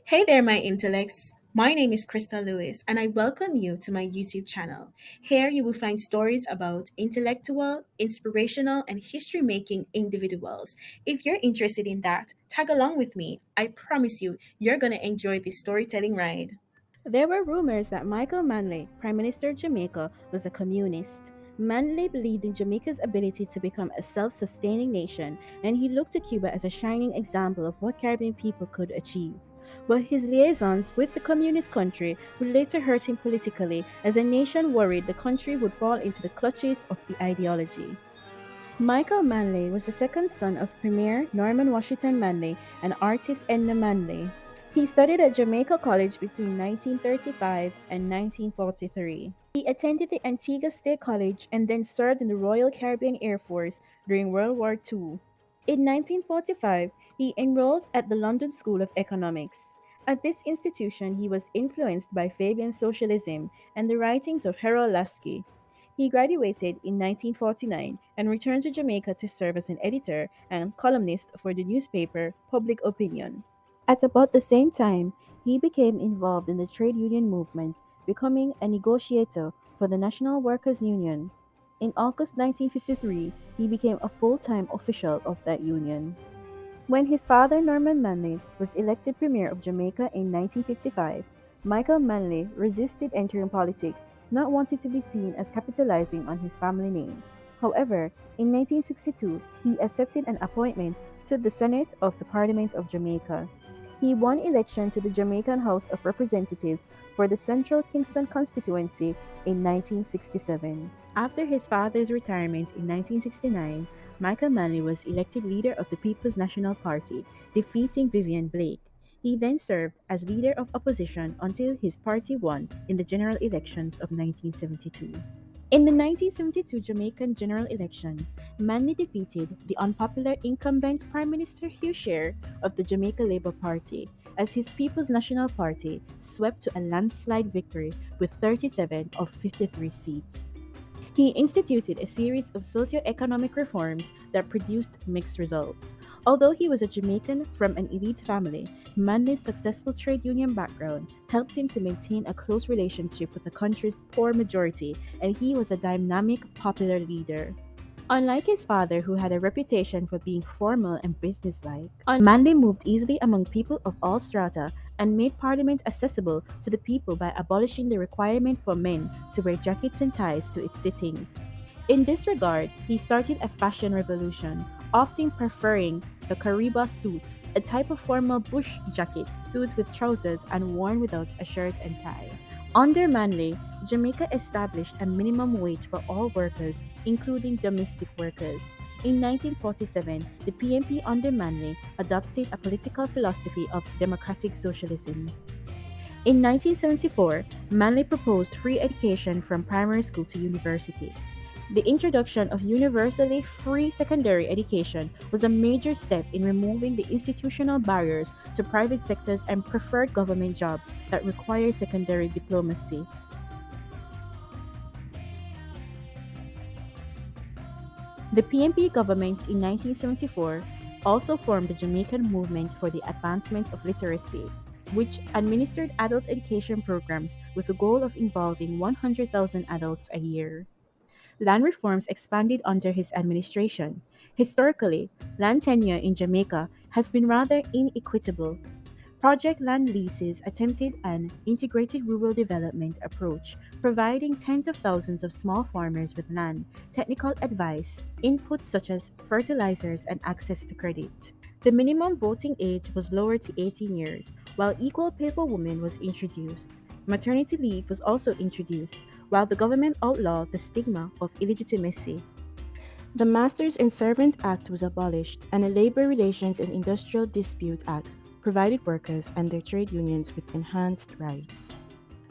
Hey there, my intellects. My name is Krista Lewis, and I welcome you to my YouTube channel. Here you will find stories about intellectual, inspirational, and history making individuals. If you're interested in that, tag along with me. I promise you're going to enjoy this storytelling ride. There were rumors that Michael Manley, Prime Minister of Jamaica, was a communist. Manley believed in Jamaica's ability to become a self sustaining nation, and he looked to Cuba as a shining example of what Caribbean people could achieve. But his liaisons with the communist country would later hurt him politically, as the nation worried the country would fall into the clutches of the ideology. Michael Manley was the second son of Premier Norman Washington Manley and artist Edna Manley. He studied at Jamaica College between 1935 and 1943. He attended the Antigua State College and then served in the Royal Caribbean Air Force during World War II. In 1945, he enrolled at the London School of Economics. At this institution, he was influenced by Fabian socialism and the writings of Harold Lasky. He graduated in 1949 and returned to Jamaica to serve as an editor and columnist for the newspaper Public Opinion. At about the same time, he became involved in the trade union movement, becoming a negotiator for the National Workers' Union. In August 1953, he became a full time official of that union. When his father, Norman Manley, was elected Premier of Jamaica in 1955, Michael Manley resisted entering politics, not wanting to be seen as capitalizing on his family name. However, in 1962, he accepted an appointment to the Senate of the Parliament of Jamaica. He won election to the Jamaican House of Representatives for the Central Kingston constituency in 1967. After his father's retirement in 1969, Michael Manley was elected leader of the People's National Party, defeating Vivian Blake. He then served as leader of opposition until his party won in the general elections of 1972. In the 1972 Jamaican general election, Manley defeated the unpopular incumbent Prime Minister Hugh Sher of the Jamaica Labour Party as his People's National Party swept to a landslide victory with 37 of 53 seats. He instituted a series of socio-economic reforms that produced mixed results. Although he was a Jamaican from an elite family, Manley's successful trade union background helped him to maintain a close relationship with the country's poor majority, and he was a dynamic, popular leader. Unlike his father, who had a reputation for being formal and businesslike, Manley moved easily among people of all strata and made Parliament accessible to the people by abolishing the requirement for men to wear jackets and ties to its sittings. In this regard, he started a fashion revolution, often preferring the Kariba suit, a type of formal bush jacket sewed with trousers and worn without a shirt and tie. Under Manley, Jamaica established a minimum wage for all workers, including domestic workers. In 1947, the PNP under Manley adopted a political philosophy of democratic socialism. In 1974, Manley proposed free education from primary school to university. The introduction of universally free secondary education was a major step in removing the institutional barriers to private sectors and preferred government jobs that require secondary diplomacy. The PNP government in 1974 also formed the Jamaican Movement for the Advancement of Literacy, which administered adult education programs with the goal of involving 100,000 adults a year. Land reforms expanded under his administration. Historically, land tenure in Jamaica has been rather inequitable. Project Land Leases attempted an integrated rural development approach, providing tens of thousands of small farmers with land, technical advice, inputs such as fertilizers, and access to credit. The minimum voting age was lowered to 18 years, while equal pay for women was introduced. Maternity leave was also introduced, while the government outlawed the stigma of illegitimacy. The Masters and Servants Act was abolished, and a Labor Relations and Industrial Dispute Act provided workers and their trade unions with enhanced rights.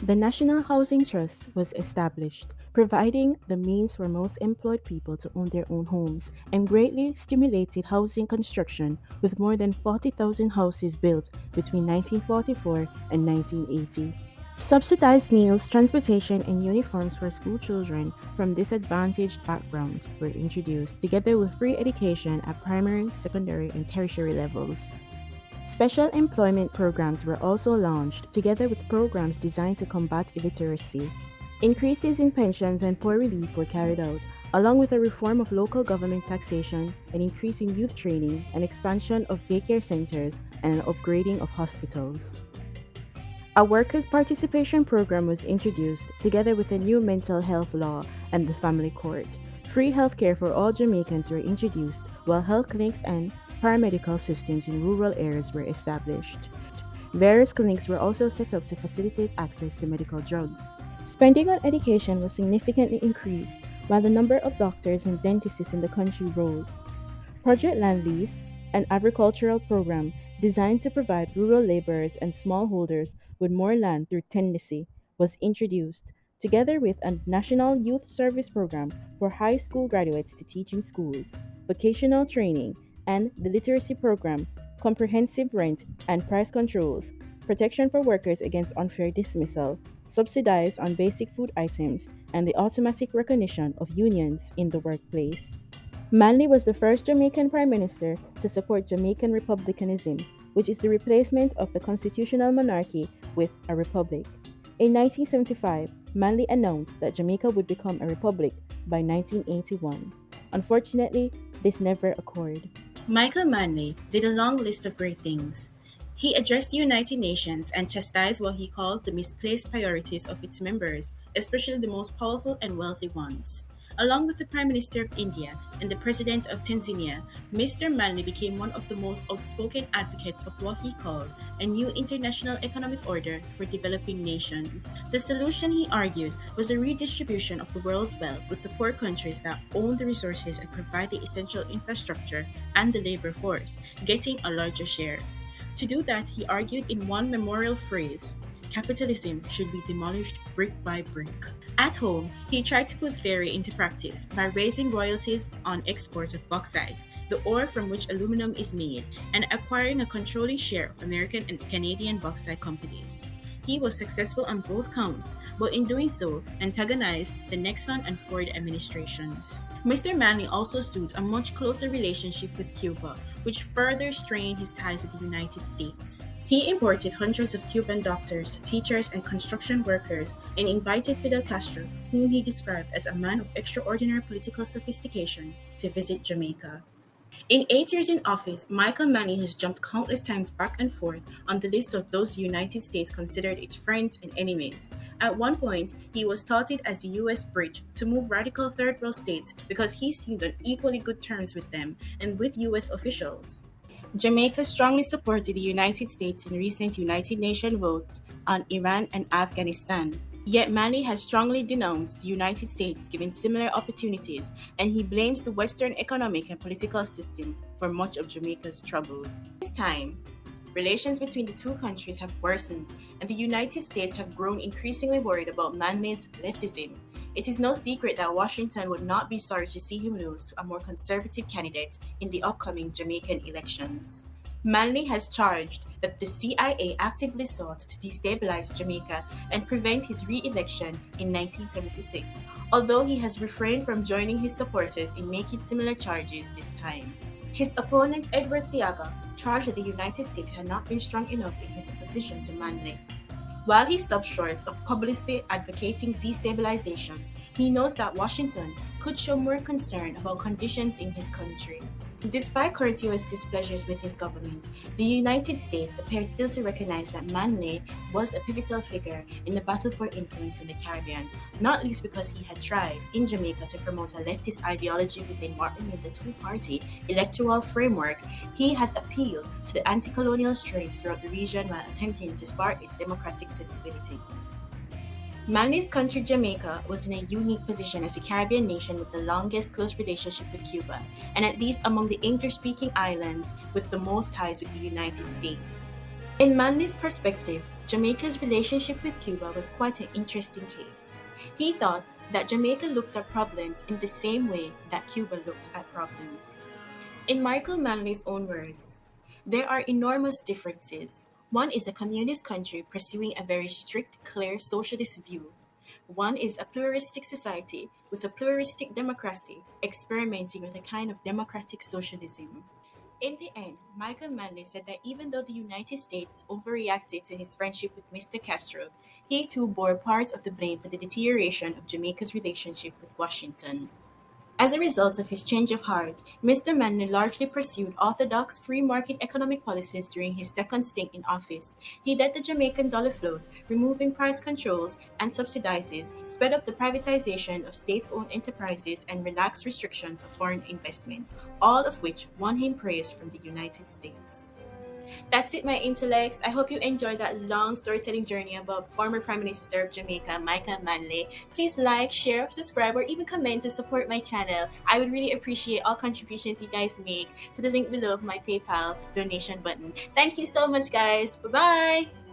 The National Housing Trust was established, providing the means for most employed people to own their own homes, and greatly stimulated housing construction with more than 40,000 houses built between 1944 and 1980. Subsidized meals, transportation, and uniforms for school children from disadvantaged backgrounds were introduced, together with free education at primary, secondary, and tertiary levels. Special employment programs were also launched, together with programs designed to combat illiteracy. Increases in pensions and poor relief were carried out, along with a reform of local government taxation, an increase in youth training, an expansion of daycare centers, and an upgrading of hospitals. A workers' participation program was introduced, together with a new mental health law and the family court. Free healthcare for all Jamaicans were introduced, while health clinics and paramedical systems in rural areas were established. Various clinics were also set up to facilitate access to medical drugs. Spending on education was significantly increased, while the number of doctors and dentists in the country rose. Project Land Lease, an agricultural program designed to provide rural laborers and smallholders with more land through tenancy, was introduced, together with a national youth service program for high school graduates to teach in schools, vocational training, and the literacy program, comprehensive rent and price controls, protection for workers against unfair dismissal, subsidized on basic food items, and the automatic recognition of unions in the workplace. Manley was the first Jamaican Prime Minister to support Jamaican republicanism, which is the replacement of the constitutional monarchy with a republic. In 1975, Manley announced that Jamaica would become a republic by 1981. Unfortunately, this never occurred. Michael Manley did a long list of great things. He addressed the United Nations and chastised what he called the misplaced priorities of its members, especially the most powerful and wealthy ones. Along with the Prime Minister of India and the President of Tanzania, Mr. Manley became one of the most outspoken advocates of what he called a new international economic order for developing nations. The solution, he argued, was a redistribution of the world's wealth, with the poor countries that own the resources and provide the essential infrastructure and the labor force getting a larger share. To do that, he argued in one memorial phrase: capitalism should be demolished brick by brick. At home, he tried to put theory into practice by raising royalties on exports of bauxite, the ore from which aluminum is made, and acquiring a controlling share of American and Canadian bauxite companies. He was successful on both counts, but in doing so, antagonized the Nixon and Ford administrations. Mr. Manley also sought a much closer relationship with Cuba, which further strained his ties with the United States. He imported hundreds of Cuban doctors, teachers, and construction workers and invited Fidel Castro, whom he described as a man of extraordinary political sophistication, to visit Jamaica. In 8 years in office, Michael Manley has jumped countless times back and forth on the list of those the United States considered its friends and enemies. At one point, he was touted as the US bridge to move radical third world states because he seemed on equally good terms with them and with US officials. Jamaica strongly supported the United States in recent United Nations votes on Iran and Afghanistan. Yet Manley has strongly denounced the United States given similar opportunities, and he blames the Western economic and political system for much of Jamaica's troubles. This time, relations between the two countries have worsened, and the United States have grown increasingly worried about Manley's leftism. It is no secret that Washington would not be sorry to see him lose to a more conservative candidate in the upcoming Jamaican elections. Manley has charged that the CIA actively sought to destabilize Jamaica and prevent his re election in 1976, although he has refrained from joining his supporters in making similar charges this time. His opponent, Edward Seaga, charged that the United States had not been strong enough in his opposition to Manley. While he stopped short of publicly advocating destabilization, he notes that Washington could show more concern about conditions in his country. Despite current US displeasures with his government, the United States appeared still to recognize that Manley was a pivotal figure in the battle for influence in the Caribbean, not least because he had tried, in Jamaica, to promote a leftist ideology within what remains a two-party electoral framework. He has appealed to the anti-colonial strains throughout the region while attempting to spur its democratic sensibilities. Manley's country, Jamaica, was in a unique position as a Caribbean nation with the longest close relationship with Cuba, and at least among the English speaking islands with the most ties with the United States. In Manley's perspective, Jamaica's relationship with Cuba was quite an interesting case. He thought that Jamaica looked at problems in the same way that Cuba looked at problems. In Michael Manley's own words, there are enormous differences. One is a communist country pursuing a very strict, clear socialist view. One is a pluralistic society with a pluralistic democracy, experimenting with a kind of democratic socialism. In the end, Michael Manley said that even though the United States overreacted to his friendship with Mr. Castro, he too bore part of the blame for the deterioration of Jamaica's relationship with Washington. As a result of his change of heart, Mr. Manley largely pursued orthodox free market economic policies during his second stint in office. He let the Jamaican dollar float, removing price controls and subsidies, sped up the privatization of state owned enterprises, and relaxed restrictions of foreign investment, all of which won him praise from the United States. That's it, my intellects. I hope you enjoyed that long storytelling journey about former Prime Minister of Jamaica, Michael Manley. Please like, share, subscribe, or even comment to support my channel. I would really appreciate all contributions you guys make to the link below of my PayPal donation button. Thank you so much, guys. Bye bye.